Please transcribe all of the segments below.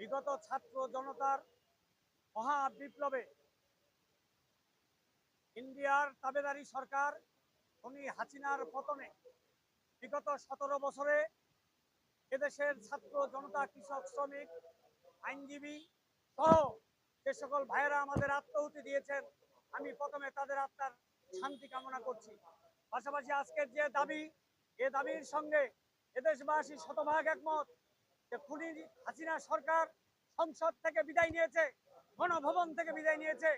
বিগত ছাত্র জনতার মহা বিপ্লবে ইন্ডিয়ার তাবেদারি সরকার খুনি হাসিনার পতনে বিগত 17 বছরে এদেশের ছাত্র জনতা, কৃষক, শ্রমিক, আইনজীবী সহ যে সকল ভাইয়েরা আমাদের আত্মাহুতি দিয়েছেন, আমি প্রথমে তাদের আত্মার শান্তি কামনা করছি। পাশাপাশি আজকের যে দাবি, এ দাবির সঙ্গে এদেশবাসী শতভাগ একমত যে খুনি হাসিনা সরকার সংসদ থেকে বিদায় নিয়েছে, গণভবন থেকে বিদায় নিয়েছে,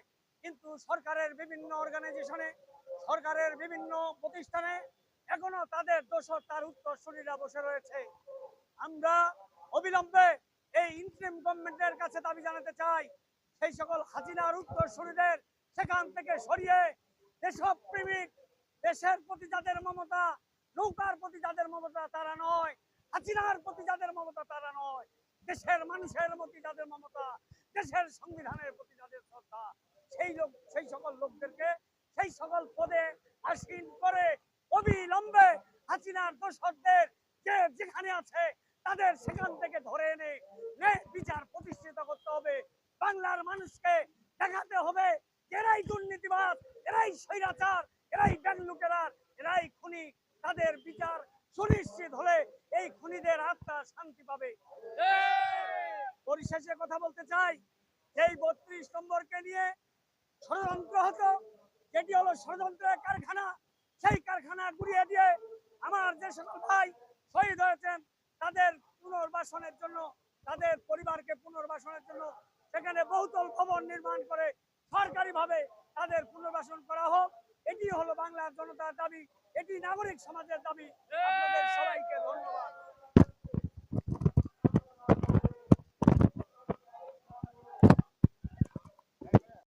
কিন্তু সরকারের বিভিন্ন অর্গানাইজেশনে, সরকারের বিভিন্ন প্রতিষ্ঠানে এখনো তাদের দোষর, তার উত্তরসূরিরা বসে রয়েছে। আমরা অবিলম্বে এই ইন্টারিম গভর্নমেন্টের কাছে দাবি জানাতে চাই, সেই সকল হাসিনার উত্তরসূরিদের সেখান থেকে সরিয়ে দেশপ্রেমিক, দেশের প্রতি যাদের মমতা, নৌকার প্রতি যাদের মমতা তারা নয়, হাসিনার প্রতি যাদের মমতা তারা নয়, দেশের মানুষের প্রতি যাদের মমতা, দেশের সংবিধানের প্রতি যাদের শ্রদ্ধা, সেই সকল লোকদেরকে সেই সকল পদে আসীন করে অবিলম্বে হাসিনার দোষরদের যে যেখানে আছে তাদের সেখান থেকে ধরে এনে বিচার প্রতিষ্ঠিত করতে হবে। বাংলার মানুষকে দেখাতে হবে এরাই দুর্নীতিবাদ, এরাই স্বৈরাচার, এরাই ব্যাংলুকেরার, এরাই খুনি। তাদের বিচার সুনিশ্চিত হলে এই খুনিদের আত্মা শান্তি পাবে। পরিশেষে কথা বলতে চাই, এই 32 নম্বরকে নিয়ে ষড়যন্ত্র হতো, যেটি হলো ষড়যন্ত্রের কারখানা, সেই কারখানা গুড়িয়ে দিয়ে আমার যে সকল ভাই শহীদ হয়েছেন তাদের পুনর্বাসনের জন্য, তাদের পরিবারকে পুনর্বাসনের জন্য সেখানে বহুতল ভবন নির্মাণ করে সরকারিভাবে তাদের পুনর্বাসন করা হোক। এটি হলো বাংলার জনতার দাবি, এটি নাগরিক সমাজের দাবি। আপনাদের সবাইকে ধন্যবাদ।